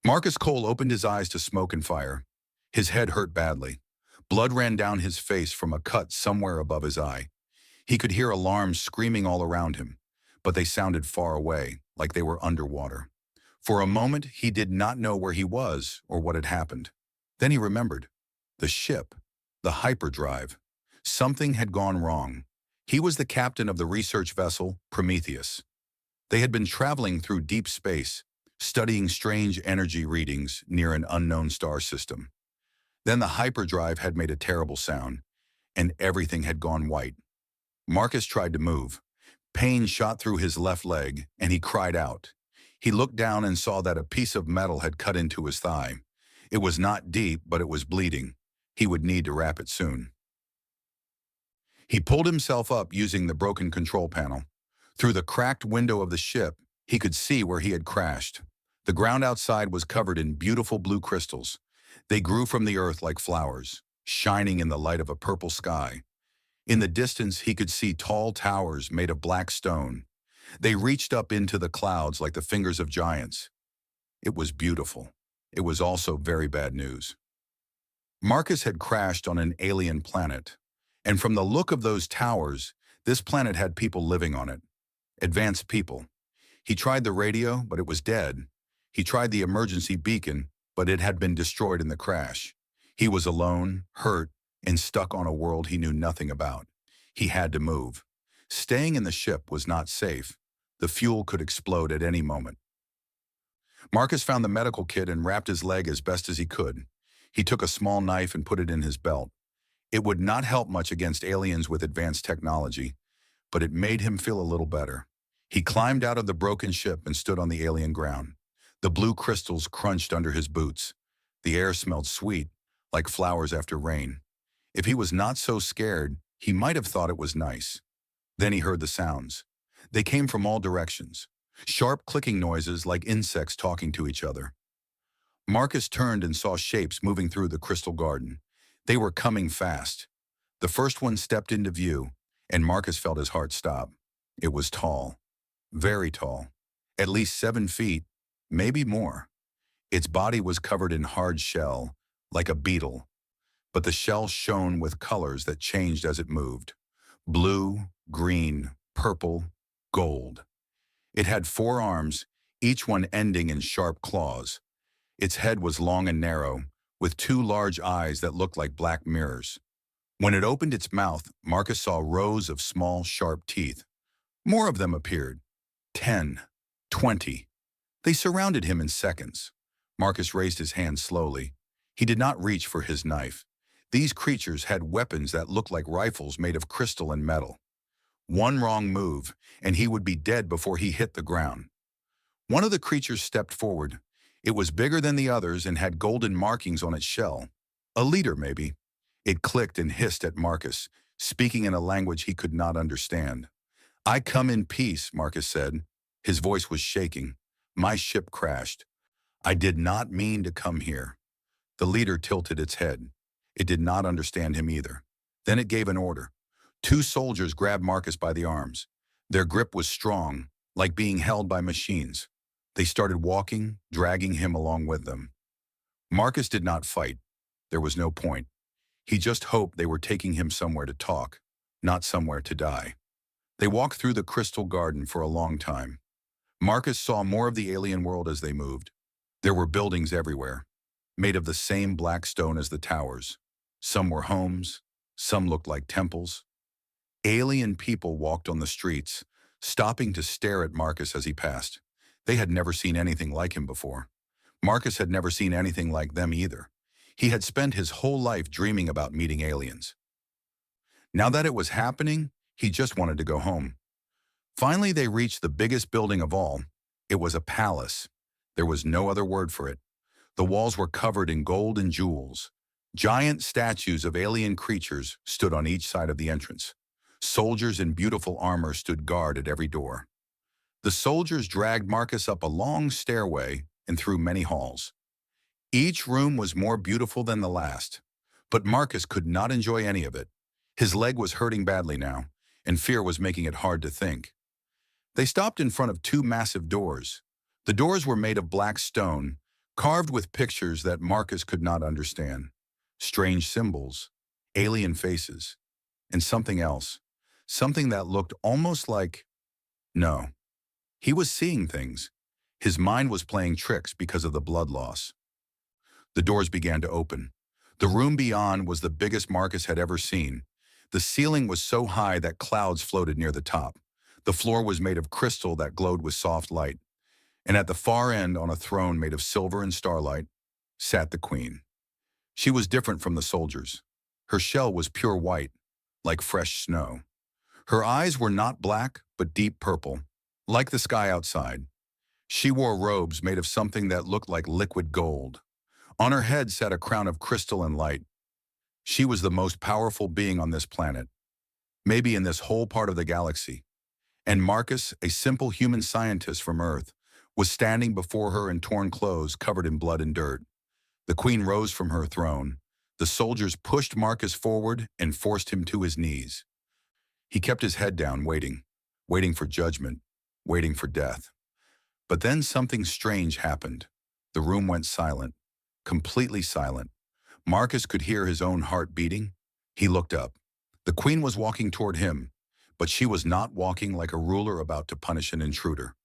Marcus Cole opened his eyes to smoke and fire. His head hurt badly. Blood ran down his face from a cut somewhere above his eye. He could hear alarms screaming all around him, but they sounded far away, like they were underwater. For a moment, he did not know where he was or what had happened. Then he remembered. The ship. The hyperdrive. Something had gone wrong. He was the captain of the research vessel, Prometheus. They had been traveling through deep space, studying strange energy readings near an unknown star system. Then the hyperdrive had made a terrible sound, and everything had gone white. Marcus tried to move. Pain shot through his left leg, and he cried out. He looked down and saw that a piece of metal had cut into his thigh. It was not deep, but it was bleeding. He would need to wrap it soon. He pulled himself up using the broken control panel. Through the cracked window of the ship, he could see where he had crashed. The ground outside was covered in beautiful blue crystals. They grew from the earth like flowers, shining in the light of a purple sky. In the distance, he could see tall towers made of black stone. They reached up into the clouds like the fingers of giants. It was beautiful. It was also very bad news. Marcus had crashed on an alien planet, and from the look of those towers, this planet had people living on it. Advanced people. He tried the radio, but it was dead. He tried the emergency beacon, but it had been destroyed in the crash. He was alone, hurt, and stuck on a world he knew nothing about. He had to move. Staying in the ship was not safe. The fuel could explode at any moment. Marcus found the medical kit and wrapped his leg as best as he could. He took a small knife and put it in his belt. It would not help much against aliens with advanced technology, but it made him feel a little better. He climbed out of the broken ship and stood on the alien ground. The blue crystals crunched under his boots. The air smelled sweet, like flowers after rain. If he was not so scared, he might have thought it was nice. Then he heard the sounds. They came from all directions. Sharp clicking noises like insects talking to each other. Marcus turned and saw shapes moving through the crystal garden. They were coming fast. The first one stepped into view, and Marcus felt his heart stop. It was tall. Very tall. At least 7 feet, maybe more. Its body was covered in hard shell, like a beetle. But the shell shone with colors that changed as it moved. Blue, green, purple, gold. It had 4 arms, each one ending in sharp claws. Its head was long and narrow, with 2 large eyes that looked like black mirrors. When it opened its mouth, Marcus saw rows of small, sharp teeth. More of them appeared. 10, 20. They surrounded him in seconds. Marcus raised his hand slowly. He did not reach for his knife. These creatures had weapons that looked like rifles made of crystal and metal. One wrong move, and he would be dead before he hit the ground. One of the creatures stepped forward. It was bigger than the others and had golden markings on its shell. A leader, maybe. It clicked and hissed at Marcus, speaking in a language he could not understand. "I come in peace," Marcus said. His voice was shaking. "My ship crashed. I did not mean to come here." The leader tilted its head. It did not understand him either. Then it gave an order. 2 soldiers grabbed Marcus by the arms. Their grip was strong, like being held by machines. They started walking, dragging him along with them. Marcus did not fight. There was no point. He just hoped they were taking him somewhere to talk, not somewhere to die. They walked through the crystal garden for a long time. Marcus saw more of the alien world as they moved. There were buildings everywhere, made of the same black stone as the towers. Some were homes, some looked like temples. Alien people walked on the streets, stopping to stare at Marcus as he passed. They had never seen anything like him before. Marcus had never seen anything like them either. He had spent his whole life dreaming about meeting aliens. Now that it was happening, he just wanted to go home. Finally, they reached the biggest building of all. It was a palace. There was no other word for it. The walls were covered in gold and jewels. Giant statues of alien creatures stood on each side of the entrance. Soldiers in beautiful armor stood guard at every door. The soldiers dragged Marcus up a long stairway and through many halls. Each room was more beautiful than the last, but Marcus could not enjoy any of it. His leg was hurting badly now, and fear was making it hard to think. They stopped in front of 2 massive doors. The doors were made of black stone, carved with pictures that Marcus could not understand, strange symbols, alien faces, and something else, something that looked almost like, no, he was seeing things. His mind was playing tricks because of the blood loss. The doors began to open. The room beyond was the biggest Marcus had ever seen. The ceiling was so high that clouds floated near the top. The floor was made of crystal that glowed with soft light. And at the far end, on a throne made of silver and starlight, sat the queen. She was different from the soldiers. Her shell was pure white, like fresh snow. Her eyes were not black, but deep purple, like the sky outside. She wore robes made of something that looked like liquid gold. On her head sat a crown of crystal and light. She was the most powerful being on this planet, maybe in this whole part of the galaxy. And Marcus, a simple human scientist from Earth, was standing before her in torn clothes covered in blood and dirt. The queen rose from her throne. The soldiers pushed Marcus forward and forced him to his knees. He kept his head down, waiting for judgment, waiting for death. But then something strange happened. The room went silent, completely silent. Marcus could hear his own heart beating. He looked up. The queen was walking toward him, but she was not walking like a ruler about to punish an intruder.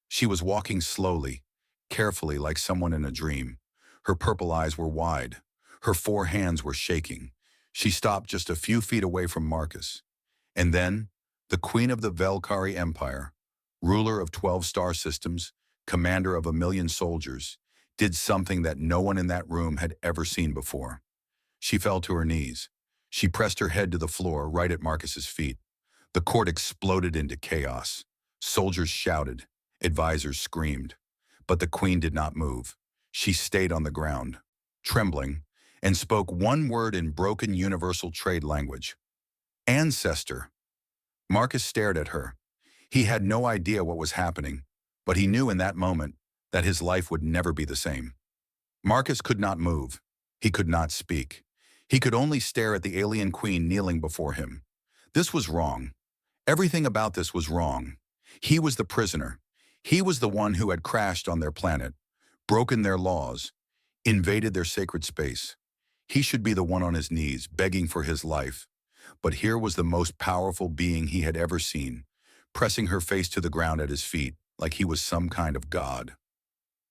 She was walking slowly, carefully, like someone in a dream. Her purple eyes were wide. Her 4 hands were shaking. She stopped just a few feet away from Marcus. And then, the queen of the Velkari Empire, ruler of 12 star systems, commander of 1,000,000 soldiers, did something that no one in that room had ever seen before. She fell to her knees. She pressed her head to the floor right at Marcus's feet. The court exploded into chaos. Soldiers shouted. Advisors screamed. But the queen did not move. She stayed on the ground, trembling, and spoke one word in broken universal trade language. Ancestor. Marcus stared at her. He had no idea what was happening, but he knew in that moment that his life would never be the same. Marcus could not move. He could not speak. He could only stare at the alien queen kneeling before him. This was wrong. Everything about this was wrong. He was the prisoner. He was the one who had crashed on their planet, broken their laws, invaded their sacred space. He should be the one on his knees, begging for his life. But here was the most powerful being he had ever seen, pressing her face to the ground at his feet like he was some kind of god.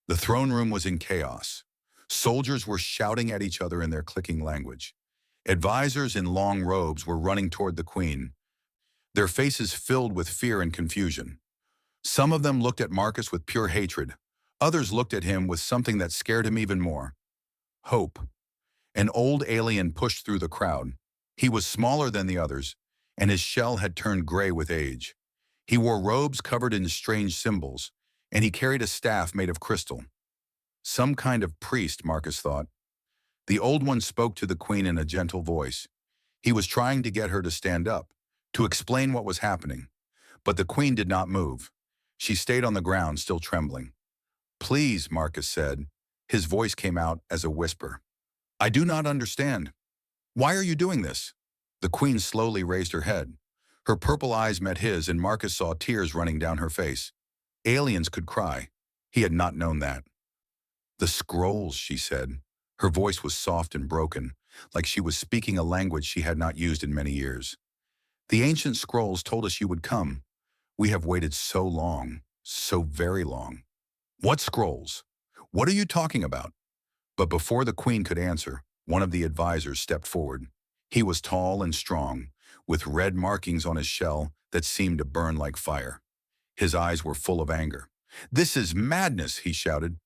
The throne room was in chaos. Soldiers were shouting at each other in their clicking language. Advisors in long robes were running toward the queen, their faces filled with fear and confusion. Some of them looked at Marcus with pure hatred. Others looked at him with something that scared him even more. Hope. An old alien pushed through the crowd. He was smaller than the others, and his shell had turned gray with age. He wore robes covered in strange symbols, and he carried a staff made of crystal. Some kind of priest, Marcus thought. The old one spoke to the queen in a gentle voice. He was trying to get her to stand up, to explain what was happening. But the queen did not move. She stayed on the ground, still trembling. Please, Marcus said. His voice came out as a whisper. I do not understand. Why are you doing this? The queen slowly raised her head. Her purple eyes met his, and Marcus saw tears running down her face. Aliens could cry. He had not known that. The scrolls, she said. Her voice was soft and broken, like she was speaking a language she had not used in many years. The ancient scrolls told us you would come. We have waited so long, so very long. What scrolls? What are you talking about? But before the queen could answer, one of the advisors stepped forward. He was tall and strong, with red markings on his shell that seemed to burn like fire. His eyes were full of anger. This is madness, he shouted.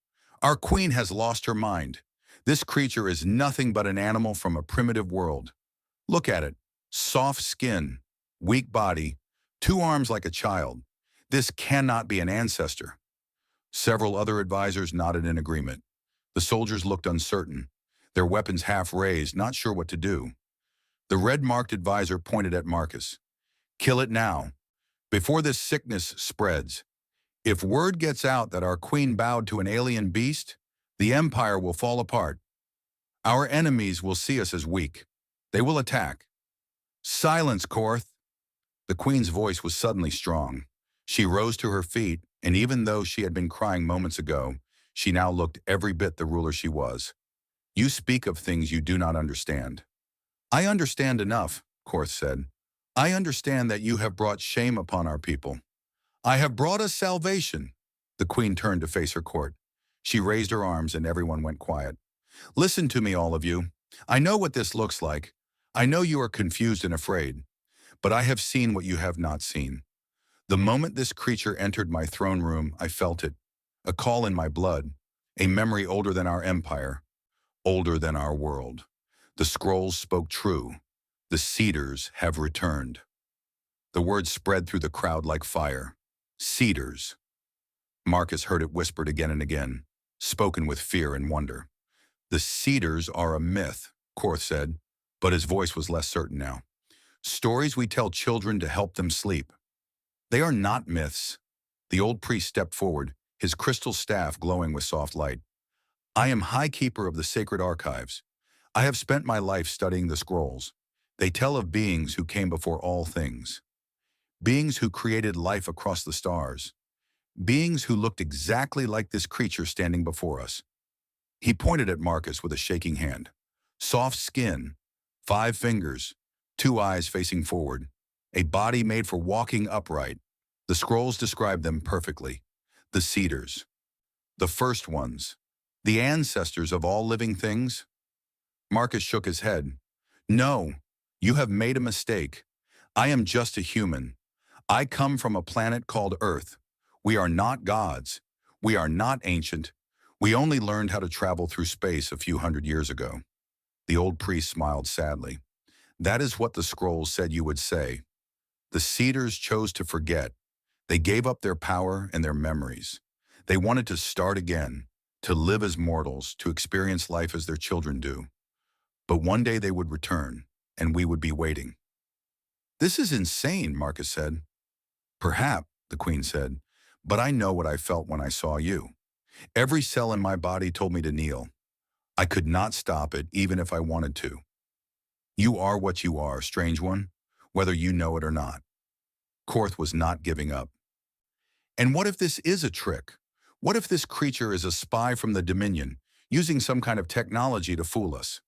Our queen has lost her mind. This creature is nothing but an animal from a primitive world. Look at it. Soft skin, weak body, 2 arms like a child. This cannot be an ancestor. Several other advisors nodded in agreement. The soldiers looked uncertain, their weapons half raised, not sure what to do. The red-marked advisor pointed at Marcus. Kill it now, before this sickness spreads. If word gets out that our queen bowed to an alien beast, the empire will fall apart. Our enemies will see us as weak. They will attack. Silence, Korth. The queen's voice was suddenly strong. She rose to her feet, and even though she had been crying moments ago, She now looked every bit the ruler she was. You speak of things you do not understand. I understand enough, Korth said. I understand that you have brought shame upon our people. I have brought us salvation. The queen turned to face her court. She raised her arms and everyone went quiet. Listen to me, all of you. I know what this looks like. I know you are confused and afraid, but I have seen what you have not seen. The moment this creature entered my throne room, I felt it. A call in my blood, a memory older than our empire, older than our world. The scrolls spoke true. The cedars have returned. The word spread through the crowd like fire. Cedars. Marcus heard it whispered again and again, spoken with fear and wonder. The cedars are a myth, Korth said, but his voice was less certain now. Stories we tell children to help them sleep. They are not myths. The old priest stepped forward, his crystal staff glowing with soft light. I am High Keeper of the Sacred Archives. I have spent my life studying the scrolls. They tell of beings who came before all things. Beings who created life across the stars. Beings who looked exactly like this creature standing before us. He pointed at Marcus with a shaking hand. Soft skin, 5 fingers, 2 eyes facing forward, a body made for walking upright. The scrolls describe them perfectly. The cedars. The first ones. The ancestors of all living things. Marcus shook his head. No, you have made a mistake. I am just a human. I come from a planet called Earth. We are not gods. We are not ancient. We only learned how to travel through space a few hundred years ago. The old priest smiled sadly. That is what the scrolls said you would say. The cedars chose to forget. They gave up their power and their memories. They wanted to start again, to live as mortals, to experience life as their children do. But one day they would return, and we would be waiting. This is insane, Marcus said. Perhaps, the queen said, but I know what I felt when I saw you. Every cell in my body told me to kneel. I could not stop it, even if I wanted to. You are what you are, strange one, whether you know it or not. Korth was not giving up. And what if this is a trick? What if this creature is a spy from the Dominion, using some kind of technology to fool us?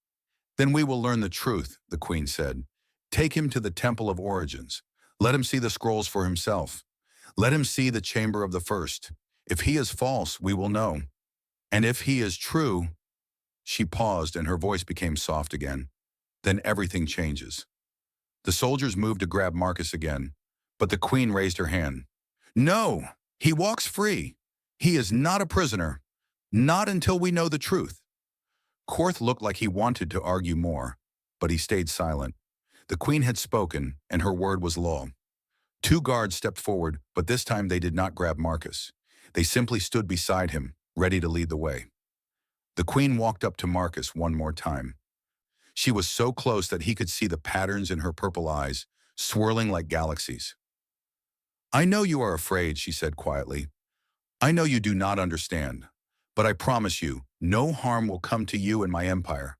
Then we will learn the truth, the queen said. Take him to the Temple of Origins. Let him see the scrolls for himself. Let him see the Chamber of the First. If he is false, we will know. And if he is true... She paused and her voice became soft again. Then everything changes. The soldiers moved to grab Marcus again, but the queen raised her hand. No, he walks free. He is not a prisoner. Not until we know the truth. Korth looked like he wanted to argue more, but he stayed silent. The queen had spoken, and her word was law. 2 guards stepped forward, but this time they did not grab Marcus. They simply stood beside him, ready to lead the way. The queen walked up to Marcus one more time. She was so close that he could see the patterns in her purple eyes, swirling like galaxies. I know you are afraid, she said quietly. I know you do not understand, but I promise you, no harm will come to you and my empire.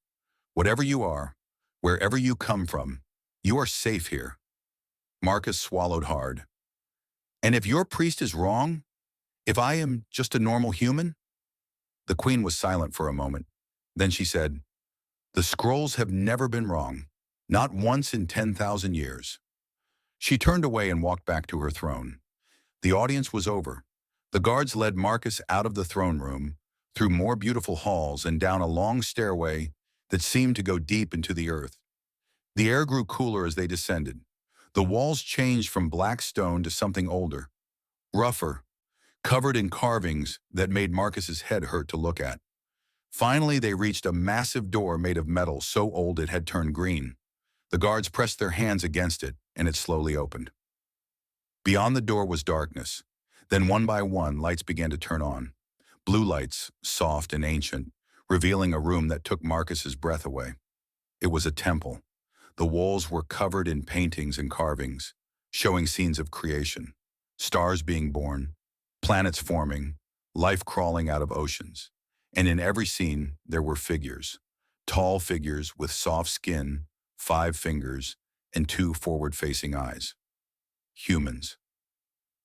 Whatever you are, wherever you come from, you are safe here. Marcus swallowed hard. And if your priest is wrong, if I am just a normal human? The queen was silent for a moment. Then she said, the scrolls have never been wrong, not once in 10,000 years. She turned away and walked back to her throne. The audience was over. The guards led Marcus out of the throne room, through more beautiful halls and down a long stairway that seemed to go deep into the earth. The air grew cooler as they descended. The walls changed from black stone to something older, rougher, covered in carvings that made Marcus's head hurt to look at. Finally, they reached a massive door made of metal so old it had turned green. The guards pressed their hands against it, and it slowly opened. Beyond the door was darkness. Then one by one, lights began to turn on. Blue lights, soft and ancient, revealing a room that took Marcus's breath away. It was a temple. The walls were covered in paintings and carvings, showing scenes of creation, stars being born, planets forming, life crawling out of oceans. And in every scene, there were figures, tall figures with soft skin, 5 fingers, and 2 forward-facing eyes. Humans.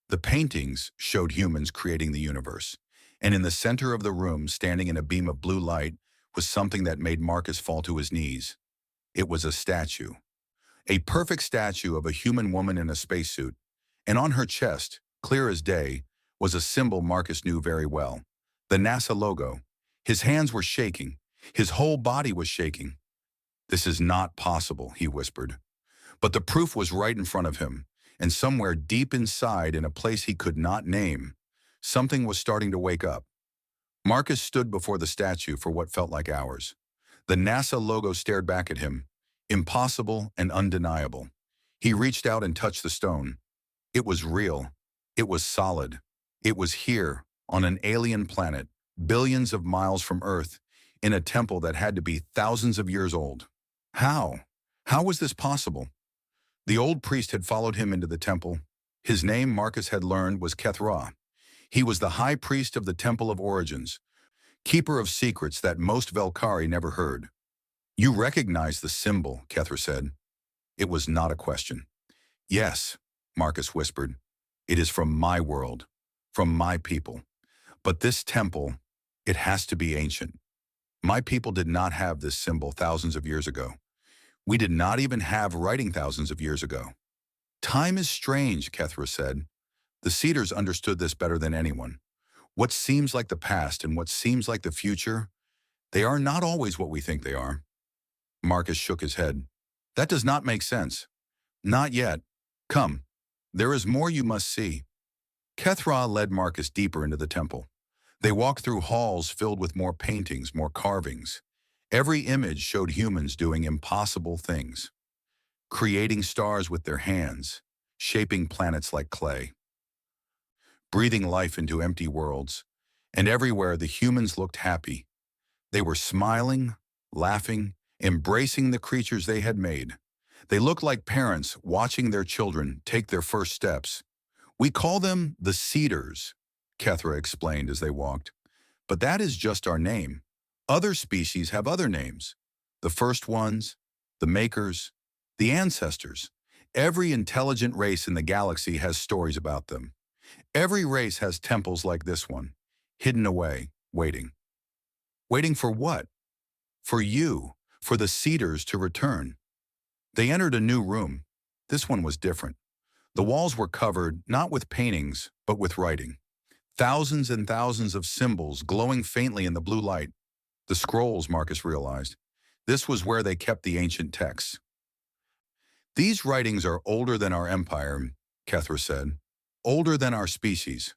The paintings showed humans creating the universe. And in the center of the room, standing in a beam of blue light, was something that made Marcus fall to his knees. It was a statue. A perfect statue of a human woman in a spacesuit. And on her chest, clear as day, was a symbol Marcus knew very well. The NASA logo. His hands were shaking. His whole body was shaking. "This is not possible," he whispered. But the proof was right in front of him, and somewhere deep inside, in a place he could not name, something was starting to wake up. Marcus stood before the statue for what felt like hours. The NASA logo stared back at him, impossible and undeniable. He reached out and touched the stone. It was real. It was solid. It was here, on an alien planet, billions of miles from Earth, in a temple that had to be thousands of years old. How? How was this possible? The old priest had followed him into the temple. His name, Marcus had learned, was Kethra. He was the high priest of the Temple of Origins, keeper of secrets that most Velkari never heard. "You recognize the symbol," Kethra said. It was not a question. "Yes," Marcus whispered. "It is from my world, from my people. But this temple, it has to be ancient. My people did not have this symbol thousands of years ago. We did not even have writing thousands of years ago." "Time is strange," Kethra said. The Cedars understood this better than anyone. What seems like the past and what seems like the future, they are not always what we think they are. Marcus shook his head. "That does not make sense." "Not yet. Come. There is more you must see." Kethra led Marcus deeper into the temple. They walked through halls filled with more paintings, more carvings. Every image showed humans doing impossible things, creating stars with their hands, shaping planets like clay, breathing life into empty worlds. And everywhere the humans looked happy. They were smiling, laughing, embracing the creatures they had made. They looked like parents watching their children take their first steps. "We call them the Cedars," Kethra explained as they walked. "But that is just our name. Other species have other names. The first ones, the makers, the ancestors. Every intelligent race in the galaxy has stories about them. Every race has temples like this one, hidden away, waiting." "Waiting for what?" "For you, for the Cedars to return." They entered a new room. This one was different. The walls were covered not with paintings, but with writing. Thousands and thousands of symbols glowing faintly in the blue light. The scrolls, Marcus realized. This was where they kept the ancient texts. "These writings are older than our empire," Kethra said. "Older than our species.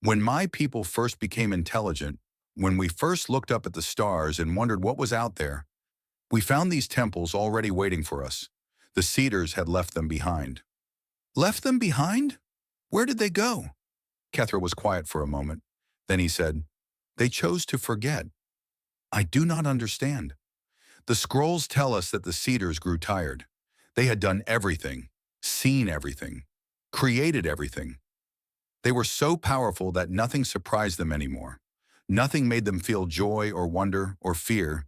When my people first became intelligent, when we first looked up at the stars and wondered what was out there, we found these temples already waiting for us. The Cedars had left them behind." "Left them behind? Where did they go?" Kethra was quiet for a moment. Then he said, "They chose to forget." "I do not understand." "The scrolls tell us that the Cedars grew tired. They had done everything, seen everything, created everything. They were so powerful that nothing surprised them anymore. Nothing made them feel joy or wonder or fear.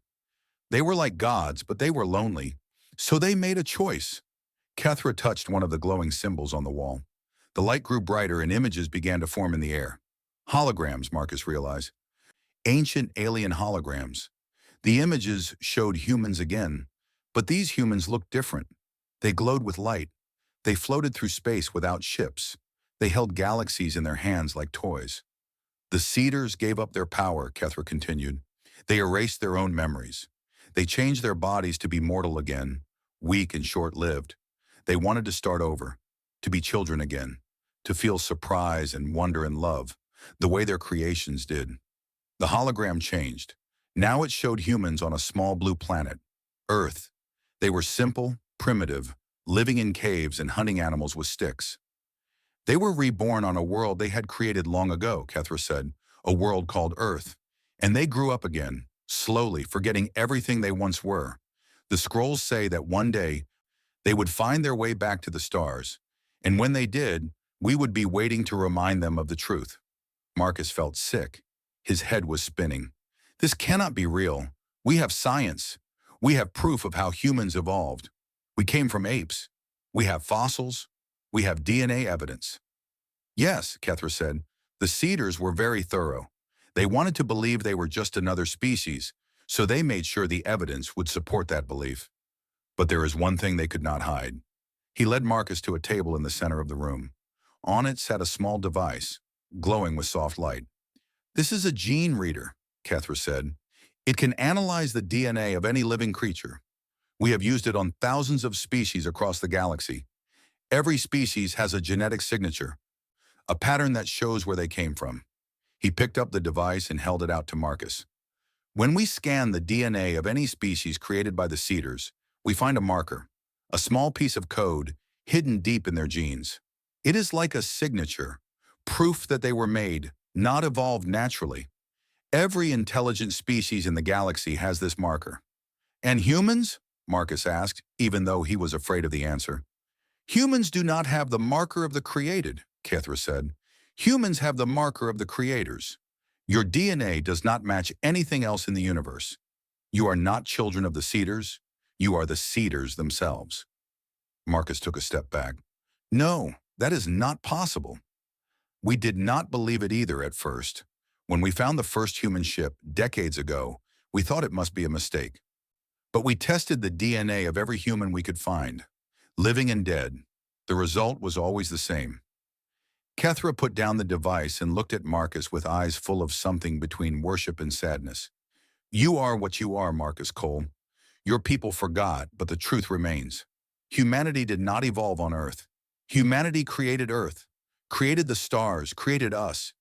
They were like gods, but they were lonely. So they made a choice." Kethra touched one of the glowing symbols on the wall. The light grew brighter and images began to form in the air. Holograms, Marcus realized. Ancient alien holograms. The images showed humans again, but these humans looked different. They glowed with light. They floated through space without ships. They held galaxies in their hands like toys. "The Cedars gave up their power," Kethra continued. "They erased their own memories. They changed their bodies to be mortal again, weak and short-lived. They wanted to start over, to be children again, to feel surprise and wonder and love, the way their creations did." The hologram changed. Now it showed humans on a small blue planet, Earth. They were simple, primitive, living in caves and hunting animals with sticks. "They were reborn on a world they had created long ago," Kethra said, "a world called Earth. And they grew up again, slowly, forgetting everything they once were. The scrolls say that one day they would find their way back to the stars, and when they did, we would be waiting to remind them of the truth." Marcus felt sick. His head was spinning. "This cannot be real. We have science. We have proof of how humans evolved. We came from apes. We have fossils. We have DNA evidence." "Yes," Kethra said, "the Cedars were very thorough. They wanted to believe they were just another species, so they made sure the evidence would support that belief. But there is one thing they could not hide. He led Marcus to a table in the center of the room. On it sat a small device, glowing with soft light. "This is a gene reader," Kethra said. "It can analyze the DNA of any living creature. We have used it on thousands of species across the galaxy. Every species has a genetic signature, a pattern that shows where they came from." He picked up the device and held it out to Marcus. "When we scan the DNA of any species created by the Seeders, we find a marker, a small piece of code hidden deep in their genes. It is like a signature, proof that they were made, not evolved naturally. Every intelligent species in the galaxy has this marker." "And humans?" Marcus asked, even though he was afraid of the answer. "Humans do not have the marker of the created," Kethra said. "Humans have the marker of the creators. Your DNA does not match anything else in the universe. You are not children of the Seeders. You are the Seeders themselves." Marcus took a step back. "No, that is not possible." "We did not believe it either at first. When we found the first human ship decades ago, we thought it must be a mistake. But we tested the DNA of every human we could find, living and dead. The result was always the same." Kethra put down the device and looked at Marcus with eyes full of something between worship and sadness. "You are what you are, Marcus Cole. Your people forgot, but the truth remains. Humanity did not evolve on Earth. Humanity created Earth, created the stars, created us.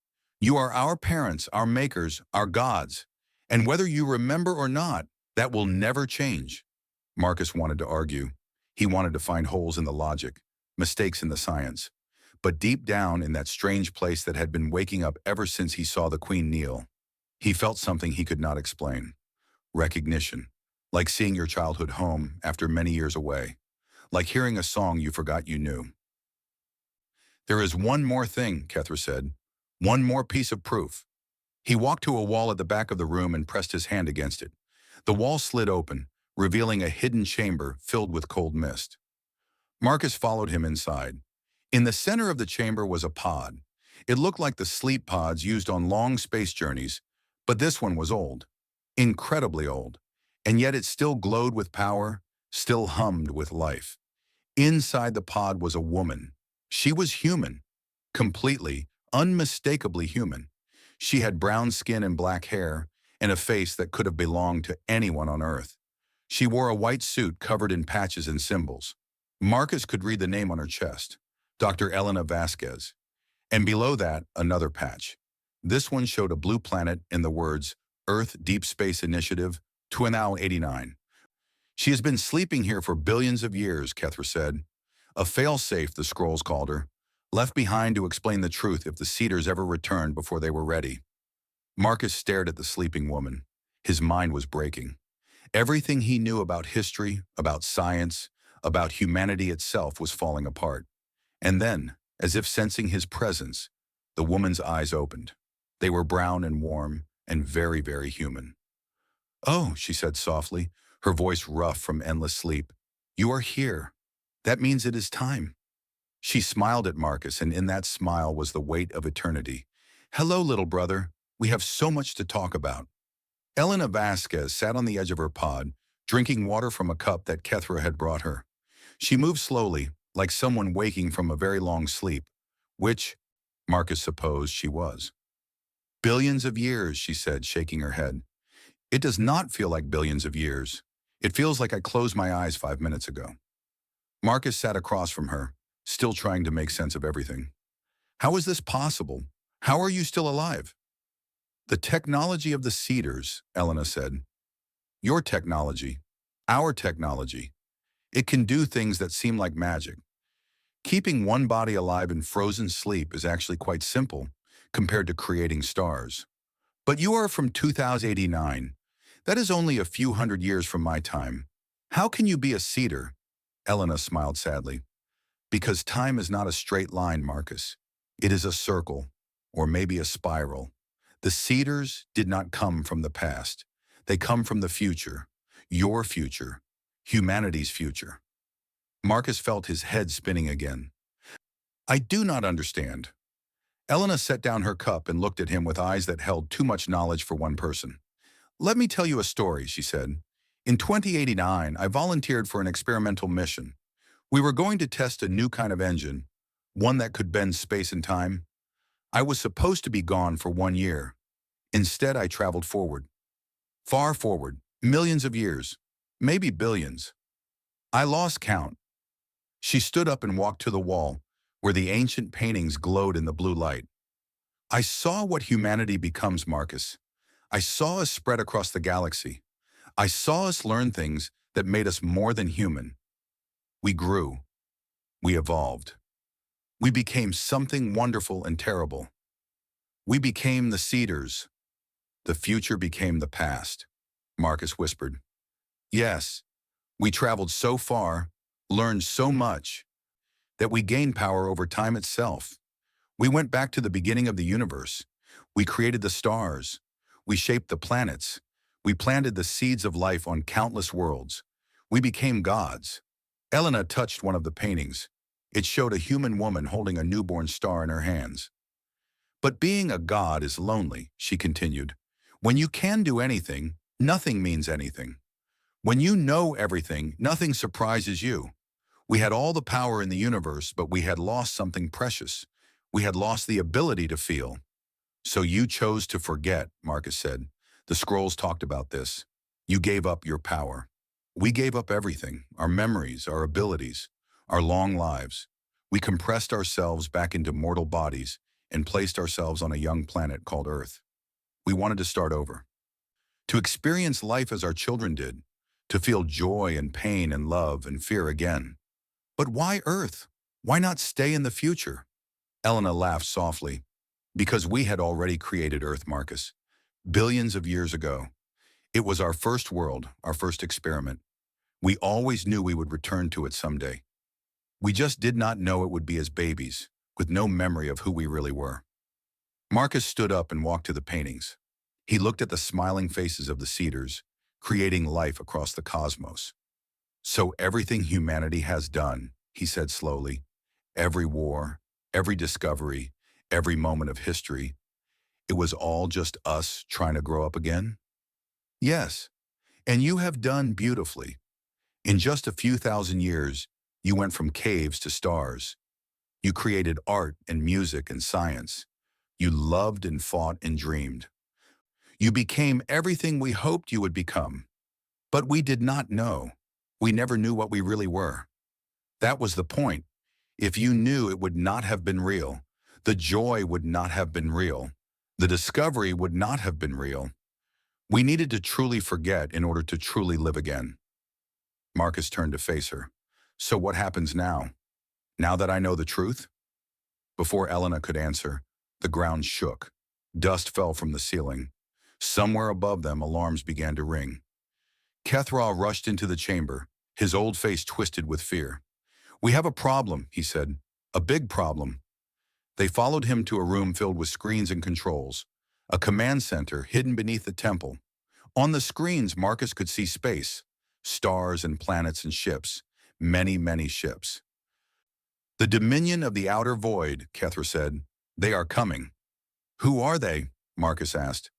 You are our parents, our makers, our gods. And whether you remember or not, that will never change." Marcus wanted to argue. He wanted to find holes in the logic, mistakes in the science. But deep down in that strange place that had been waking up ever since he saw the Queen kneel, he felt something he could not explain. Recognition. Like seeing your childhood home after many years away. Like hearing a song you forgot you knew. "There is one more thing," Kethra said. "One more piece of proof." He walked to a wall at the back of the room and pressed his hand against it. The wall slid open, revealing a hidden chamber filled with cold mist. Marcus followed him inside. In the center of the chamber was a pod. It looked like the sleep pods used on long space journeys, but this one was old. Incredibly old. And yet it still glowed with power, still hummed with life. Inside the pod was a woman. She was human. Completely, unmistakably human. She had brown skin and black hair, and a face that could have belonged to anyone on Earth. She wore a white suit covered in patches and symbols. Marcus could read the name on her chest, Dr. Elena Vasquez. And below that, another patch. This one showed a blue planet and the words, Earth Deep Space Initiative, Twinal 89. "She has been sleeping here for billions of years," Kethra said. "A failsafe," the scrolls called her. "Left behind to explain the truth if the Seeders ever returned before they were ready." Marcus stared at the sleeping woman. His mind was breaking. Everything he knew about history, about science, about humanity itself was falling apart. And then, as if sensing his presence, the woman's eyes opened. They were brown and warm and very, very human. "Oh," she said softly, her voice rough from endless sleep. "You are here. That means it is time." She smiled at Marcus, and in that smile was the weight of eternity. "Hello, little brother. We have so much to talk about." Elena Vasquez sat on the edge of her pod, drinking water from a cup that Kethra had brought her. She moved slowly, like someone waking from a very long sleep, which, Marcus supposed, she was. "Billions of years," she said, shaking her head. "It does not feel like billions of years. It feels like I closed my eyes 5 minutes ago." Marcus sat across from her, still trying to make sense of everything. "How is this possible? How are you still alive?" "The technology of the Seeders," Elena said. "Your technology. Our technology. It can do things that seem like magic. Keeping one body alive in frozen sleep is actually quite simple compared to creating stars. But you are from 2089. That is only a few hundred years from my time. How can you be a Seeder?" Elena smiled sadly. "Because time is not a straight line, Marcus. It is a circle, or maybe a spiral. The Seeders did not come from the past. They come from the future. Your future. Humanity's future." Marcus felt his head spinning again. "I do not understand." Elena set down her cup and looked at him with eyes that held too much knowledge for one person. "Let me tell you a story," she said. "In 2089, I volunteered for an experimental mission. We were going to test a new kind of engine, one that could bend space and time. I was supposed to be gone for 1 year. Instead, I traveled forward. Far forward, millions of years, maybe billions. I lost count." She stood up and walked to the wall, where the ancient paintings glowed in the blue light. "I saw what humanity becomes, Marcus. I saw us spread across the galaxy. I saw us learn things that made us more than human. We grew. We evolved. We became something wonderful and terrible. We became the Cedars. The future became the past," Marcus whispered. "Yes, we traveled so far, learned so much, that we gained power over time itself. We went back to the beginning of the universe. We created the stars. We shaped the planets. We planted the seeds of life on countless worlds. We became gods." Elena touched one of the paintings. It showed a human woman holding a newborn star in her hands. "But being a god is lonely," she continued. "When you can do anything, nothing means anything. When you know everything, nothing surprises you. We had all the power in the universe, but we had lost something precious. We had lost the ability to feel." "So you chose to forget," Marcus said. "The scrolls talked about this. You gave up your power. We gave up everything, our memories, our abilities, our long lives. We compressed ourselves back into mortal bodies and placed ourselves on a young planet called Earth. We wanted to start over, to experience life as our children did, to feel joy and pain and love and fear again. But why Earth? Why not stay in the future?" Elena laughed softly. "Because we had already created Earth, Marcus. Billions of years ago. It was our first world, our first experiment. We always knew we would return to it someday. We just did not know it would be as babies, with no memory of who we really were." Marcus stood up and walked to the paintings. He looked at the smiling faces of the Cedars, creating life across the cosmos. "So everything humanity has done," he said slowly, "every war, every discovery, every moment of history, it was all just us trying to grow up again?" "Yes, and you have done beautifully. In just a few thousand years, you went from caves to stars. You created art and music and science. You loved and fought and dreamed. You became everything we hoped you would become. But we did not know. We never knew what we really were. That was the point. If you knew, it would not have been real. The joy would not have been real. The discovery would not have been real. We needed to truly forget in order to truly live again." Marcus turned to face her. "So what happens now? Now that I know the truth?" Before Elena could answer, the ground shook. Dust fell from the ceiling. Somewhere above them, alarms began to ring. Kethra rushed into the chamber, his old face twisted with fear. "We have a problem," he said. "A big problem." They followed him to a room filled with screens and controls, a command center hidden beneath the temple. On the screens, Marcus could see space, stars and planets and ships, many, many ships. "The Dominion of the Outer Void," Kethra said. "They are coming." "Who are they?" Marcus asked.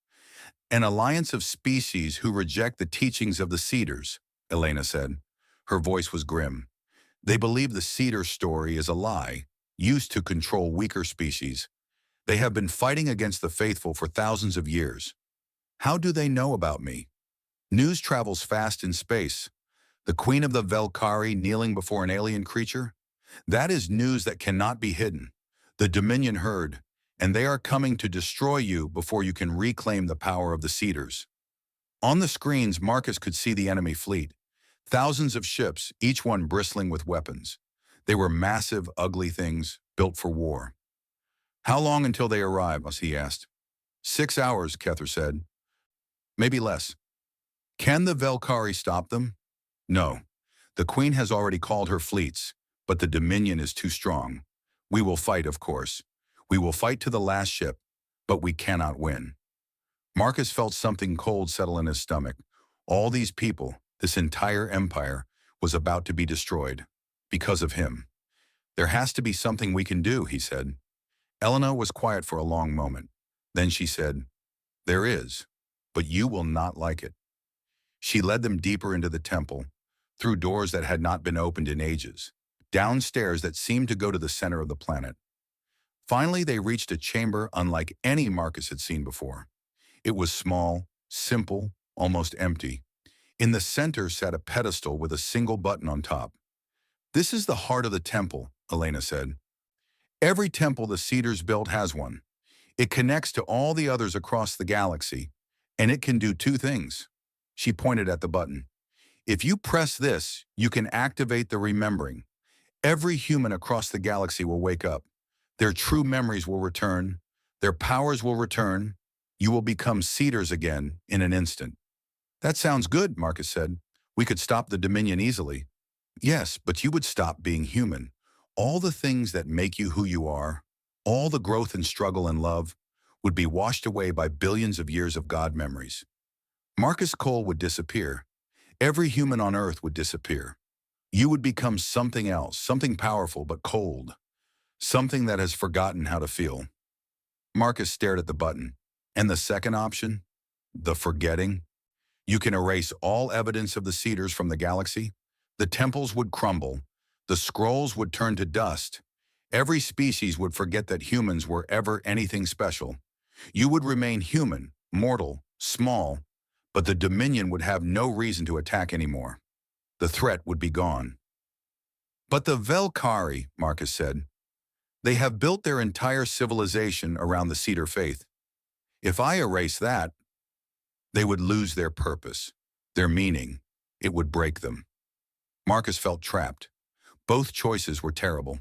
"An alliance of species who reject the teachings of the Cedars," Elena said. Her voice was grim. "They believe the Cedar story is a lie, used to control weaker species. They have been fighting against the faithful for thousands of years. How do they know about me? News travels fast in space. The Queen of the Velkari kneeling before an alien creature? That is news that cannot be hidden. The Dominion heard, and they are coming to destroy you before you can reclaim the power of the Cedars." On the screens, Marcus could see the enemy fleet. Thousands of ships, each one bristling with weapons. They were massive, ugly things, built for war. "How long until they arrive?" he asked. 6 hours, Kethra said. "Maybe less." "Can the Velkari stop them?" "No. The Queen has already called her fleets, but the Dominion is too strong. We will fight, of course. We will fight to the last ship, but we cannot win." Marcus felt something cold settle in his stomach. All these people, this entire empire, was about to be destroyed. Because of him. "There has to be something we can do," he said. Elena was quiet for a long moment. Then she said, "There is, but you will not like it." She led them deeper into the temple, through doors that had not been opened in ages, down stairs that seemed to go to the center of the planet. Finally, they reached a chamber unlike any Marcus had seen before. It was small, simple, almost empty. In the center sat a pedestal with a single button on top. "This is the heart of the temple," Elena said. "Every temple the Cedars built has one. It connects to all the others across the galaxy, and it can do two things." She pointed at the button. "If you press this, you can activate the remembering. Every human across the galaxy will wake up. Their true memories will return. Their powers will return. You will become Cedars again in an instant." "That sounds good," Marcus said. "We could stop the Dominion easily." "Yes, but you would stop being human. All the things that make you who you are, all the growth and struggle and love, would be washed away by billions of years of God memories. Marcus Cole would disappear. Every human on Earth would disappear. You would become something else, something powerful but cold, something that has forgotten how to feel." Marcus stared at the button. "And the second option? The forgetting? You can erase all evidence of the Cedars from the galaxy. The temples would crumble. The scrolls would turn to dust. Every species would forget that humans were ever anything special. You would remain human, mortal, small, but the Dominion would have no reason to attack anymore. The threat would be gone." "But the Velkari," Marcus said, "they have built their entire civilization around the Cedar faith. If I erase that, they would lose their purpose, their meaning. It would break them." Marcus felt trapped. Both choices were terrible.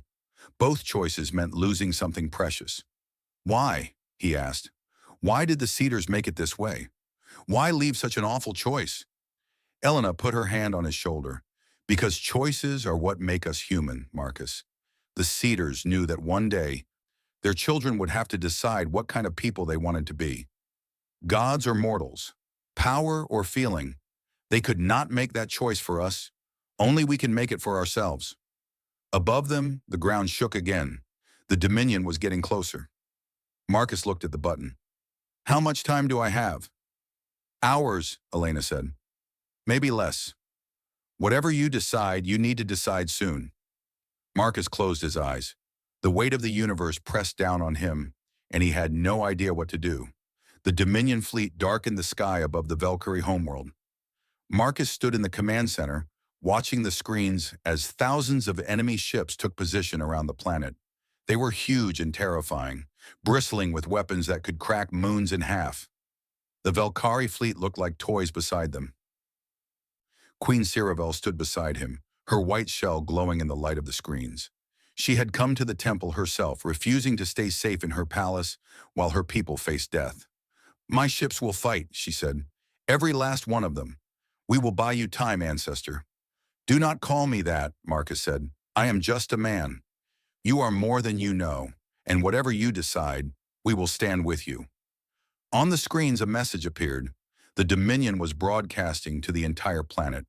Both choices meant losing something precious. "Why?" he asked. "Why did the Cedars make it this way? Why leave such an awful choice?" Elena put her hand on his shoulder. "Because choices are what make us human, Marcus. The Cedars knew that one day their children would have to decide what kind of people they wanted to be. Gods or mortals, power or feeling. They could not make that choice for us. Only we can make it for ourselves." Above them, the ground shook again. The Dominion was getting closer. Marcus looked at the button. "How much time do I have?" "Hours," Elena said. "Maybe less. Whatever you decide, you need to decide soon." Marcus closed his eyes. The weight of the universe pressed down on him, and he had no idea what to do. The Dominion fleet darkened the sky above the Valkyrie homeworld. Marcus stood in the command center, watching the screens as thousands of enemy ships took position around the planet. They were huge and terrifying, bristling with weapons that could crack moons in half. The Valkyrie fleet looked like toys beside them. Queen Ciravel stood beside him, her white shell glowing in the light of the screens. She had come to the temple herself, refusing to stay safe in her palace while her people faced death. "My ships will fight," she said. "Every last one of them. We will buy you time, ancestor." "Do not call me that," Marcus said. "I am just a man. You are more than you know, and whatever you decide, we will stand with you." On the screens, a message appeared. The Dominion was broadcasting to the entire planet.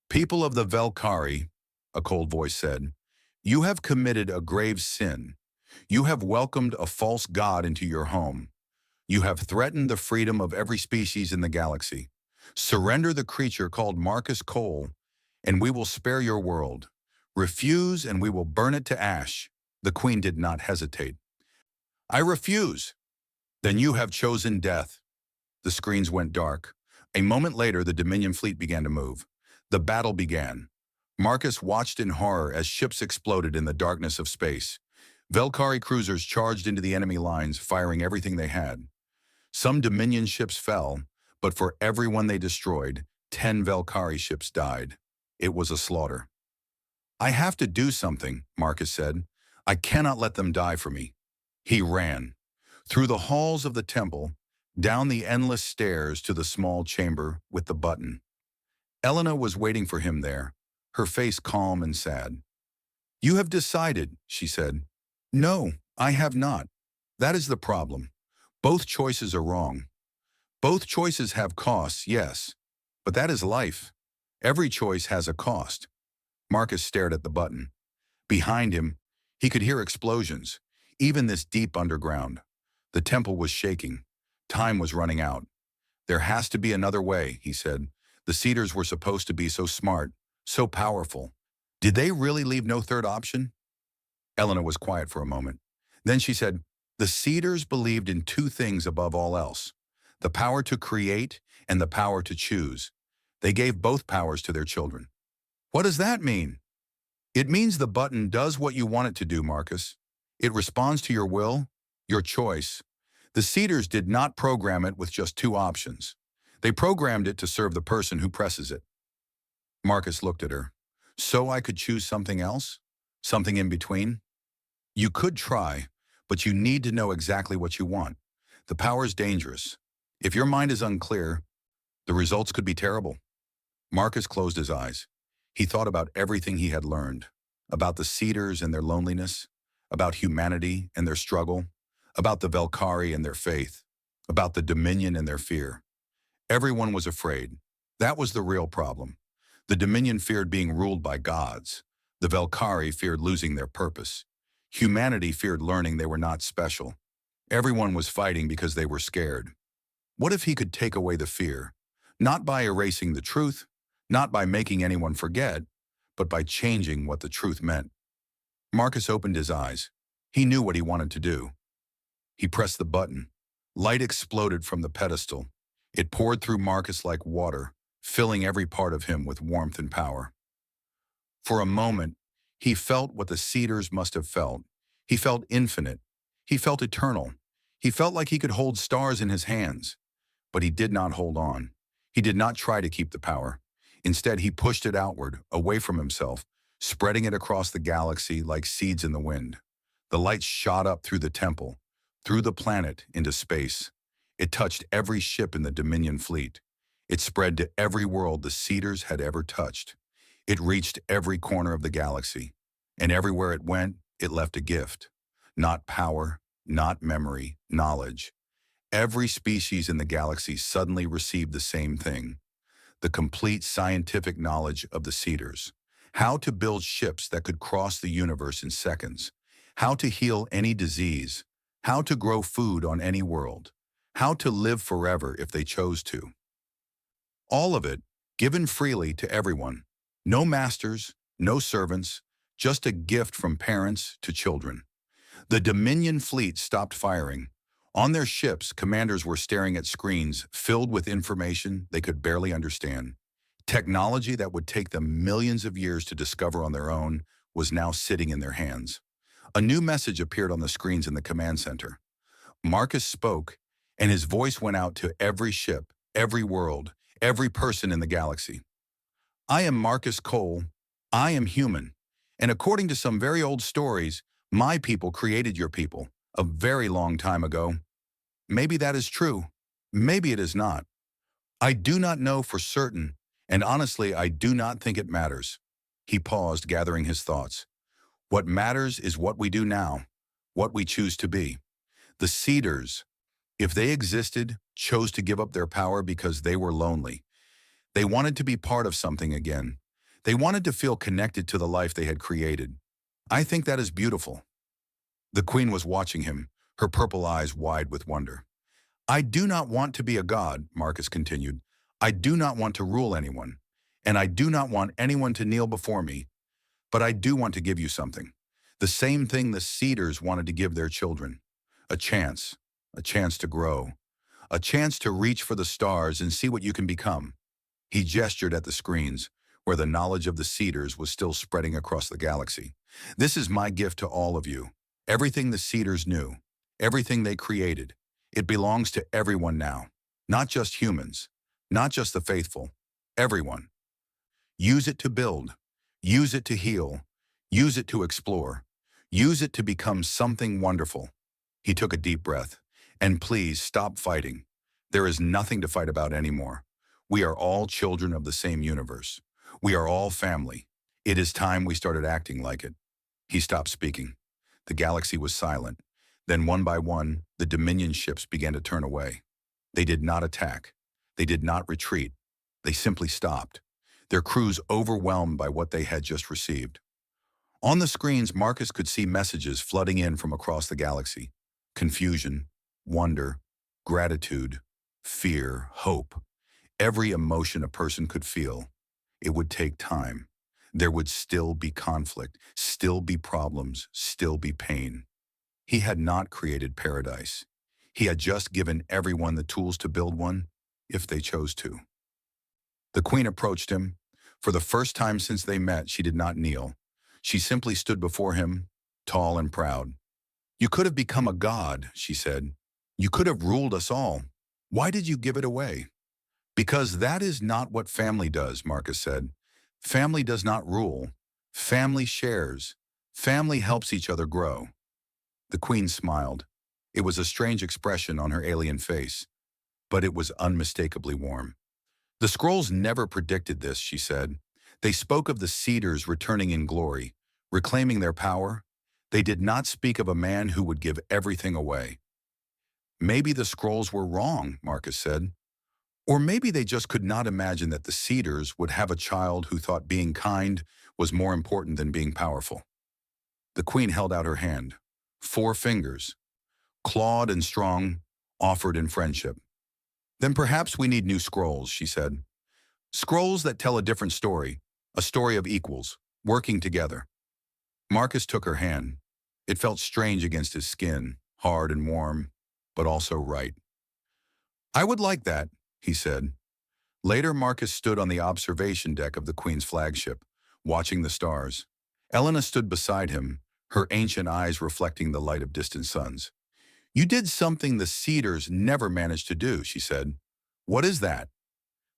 "People of the Velkari," a cold voice said, "you have committed a grave sin. You have welcomed a false god into your home. You have threatened the freedom of every species in the galaxy. Surrender the creature called Marcus Cole, and we will spare your world. Refuse, and we will burn it to ash." The queen did not hesitate. "I refuse." "Then you have chosen death." The screens went dark. A moment later, the Dominion fleet began to move. The battle began. Marcus watched in horror as ships exploded in the darkness of space. Velkari cruisers charged into the enemy lines, firing everything they had. Some Dominion ships fell, but for every one they destroyed, 10 Velkari ships died. It was a slaughter. "I have to do something," Marcus said. "I cannot let them die for me." He ran. Through the halls of the temple, down the endless stairs to the small chamber with the button. Elena was waiting for him there, her face calm and sad. "You have decided," she said. "No, I have not. That is the problem. Both choices are wrong. Both choices have costs, yes, but that is life. Every choice has a cost." Marcus stared at the button. Behind him, he could hear explosions. even this deep underground. The temple was shaking. Time was running out. There has to be another way, he said. The Cedars were supposed to be so smart, so powerful. Did they really leave no third option? Elena was quiet for a moment. Then she said, the Cedars believed in two things above all else: the power to create and the power to choose. They gave both powers to their children. What does that mean? It means the button does what you want it to do, Marcus. It responds to your will, your choice. The Cedars did not program it with just two options. They programmed it to serve the person who presses it. Marcus looked at her. So I could choose something else? Something in between? You could try, but you need to know exactly what you want. The power's dangerous. If your mind is unclear, the results could be terrible. Marcus closed his eyes. He thought about everything he had learned, about the Cedars and their loneliness, about humanity and their struggle, about the Velkari and their faith, about the Dominion and their fear. Everyone was afraid. That was the real problem. The Dominion feared being ruled by gods. The Velkari feared losing their purpose. Humanity feared learning they were not special. Everyone was fighting because they were scared. What if he could take away the fear? Not by erasing the truth, not by making anyone forget, but by changing what the truth meant. Marcus opened his eyes. He knew what he wanted to do. He pressed the button. Light exploded from the pedestal. It poured through Marcus like water, filling every part of him with warmth and power. For a moment, he felt what the Cedars must have felt. He felt infinite. He felt eternal. He felt like he could hold stars in his hands. But he did not hold on. He did not try to keep the power. Instead, he pushed it outward, away from himself, spreading it across the galaxy like seeds in the wind. The light shot up through the temple, through the planet, into space. It touched every ship in the Dominion fleet. It spread to every world the Cedars had ever touched. It reached every corner of the galaxy. And everywhere it went, it left a gift. Not power, not memory, knowledge. Every species in the galaxy suddenly received the same thing: the complete scientific knowledge of the Cedars. How to build ships that could cross the universe in seconds. How to heal any disease. How to grow food on any world. How to live forever if they chose to. All of it given freely to everyone. No masters, no servants, just a gift from parents to children. The Dominion fleet stopped firing. On their ships, commanders were staring at screens filled with information they could barely understand. Technology that would take them millions of years to discover on their own was now sitting in their hands. A new message appeared on the screens in the command center. Marcus spoke, and his voice went out to every ship, every world, every person in the galaxy. I am Marcus Cole. I am human. And according to some very old stories, my people created your people a very long time ago. Maybe that is true. Maybe it is not. I do not know for certain, and honestly, I do not think it matters. He paused, gathering his thoughts. What matters is what we do now, what we choose to be. The Cedars, if they existed, chose to give up their power because they were lonely. They wanted to be part of something again. They wanted to feel connected to the life they had created. I think that is beautiful. The Queen was watching him, her purple eyes wide with wonder. I do not want to be a god, Marcus continued. I do not want to rule anyone, and I do not want anyone to kneel before me. But I do want to give you something. The same thing the Cedars wanted to give their children. A chance to grow, a chance to reach for the stars and see what you can become. He gestured at the screens, where the knowledge of the Cedars was still spreading across the galaxy. This is my gift to all of you. Everything the Cedars knew, everything they created, it belongs to everyone now. Not just humans, not just the faithful, everyone. Use it to build, use it to heal, use it to explore, use it to become something wonderful. He took a deep breath. And please stop fighting. There is nothing to fight about anymore. We are all children of the same universe. We are all family. It is time we started acting like it. He stopped speaking. The galaxy was silent. Then one by one, the Dominion ships began to turn away. They did not attack. They did not retreat. They simply stopped, their crews overwhelmed by what they had just received. On the screens, Marcus could see messages flooding in from across the galaxy. Confusion, wonder, gratitude, fear, hope. Every emotion a person could feel. It would take time. There would still be conflict, still be problems, still be pain. He had not created paradise. He had just given everyone the tools to build one, if they chose to. The queen approached him. For the first time since they met, she did not kneel. She simply stood before him, tall and proud. "You could have become a god," she said. "You could have ruled us all. Why did you give it away?" "Because that is not what family does," Marcus said. "Family does not rule. Family shares. Family helps each other grow." The queen smiled. It was a strange expression on her alien face, but it was unmistakably warm. "The scrolls never predicted this," she said. "They spoke of the cedars returning in glory, reclaiming their power. They did not speak of a man who would give everything away." "Maybe the scrolls were wrong," Marcus said. "Or maybe they just could not imagine that the cedars would have a child who thought being kind was more important than being powerful." The queen held out her hand. 4 fingers, clawed and strong, offered in friendship. "Then perhaps we need new scrolls," she said. "Scrolls that tell a different story, a story of equals, working together." Marcus took her hand. It felt strange against his skin, hard and warm, but also right. "I would like that," he said. Later, Marcus stood on the observation deck of the Queen's flagship, watching the stars. Elena stood beside him, her ancient eyes reflecting the light of distant suns. "You did something the Cedars never managed to do," she said. "What is that?"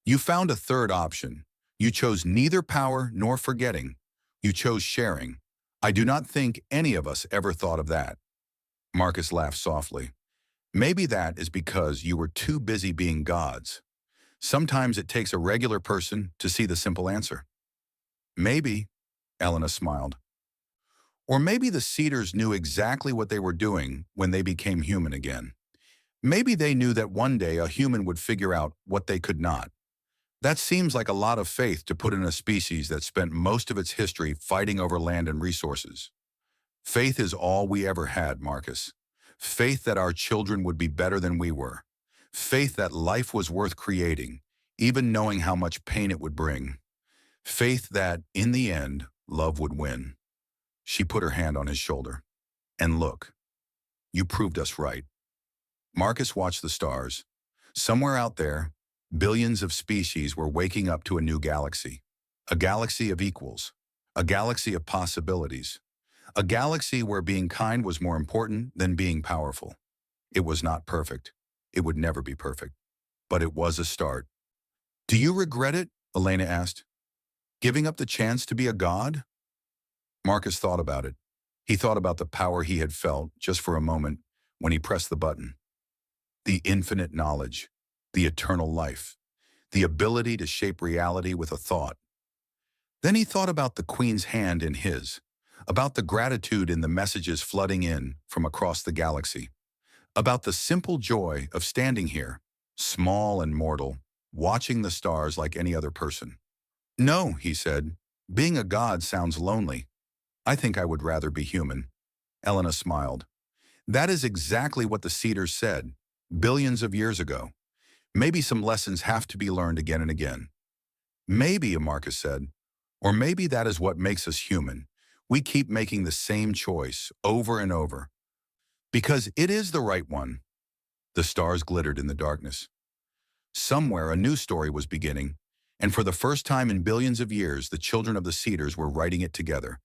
"You found a third option. You chose neither power nor forgetting. You chose sharing. I do not think any of us ever thought of that." Marcus laughed softly. "Maybe that is because you were too busy being gods. Sometimes it takes a regular person to see the simple answer." "Maybe," Elena smiled. "Or maybe the Cedars knew exactly what they were doing when they became human again. Maybe they knew that one day a human would figure out what they could not. That seems like a lot of faith to put in a species that spent most of its history fighting over land and resources. Faith is all we ever had, Marcus. Faith that our children would be better than we were. Faith that life was worth creating, even knowing how much pain it would bring. Faith that, in the end, love would win." She put her hand on his shoulder. "And look, you proved us right." Marcus watched the stars. Somewhere out there, billions of species were waking up to a new galaxy. A galaxy of equals. A galaxy of possibilities. A galaxy where being kind was more important than being powerful. It was not perfect. It would never be perfect. But it was a start. "Do you regret it?" Elena asked. "Giving up the chance to be a god?" Marcus thought about it. He thought about the power he had felt, just for a moment, when he pressed the button. The infinite knowledge, the eternal life, the ability to shape reality with a thought. Then he thought about the Queen's hand in his, about the gratitude in the messages flooding in from across the galaxy, about the simple joy of standing here, small and mortal, watching the stars like any other person. "No," he said, "being a god sounds lonely. I think I would rather be human." Elena smiled. "That is exactly what the Cedars said, billions of years ago. Maybe some lessons have to be learned again and again." "Maybe," Marcus said, "or maybe that is what makes us human. We keep making the same choice over and over. Because it is the right one." The stars glittered in the darkness. Somewhere a new story was beginning, and for the first time in billions of years, the children of the Cedars were writing it together,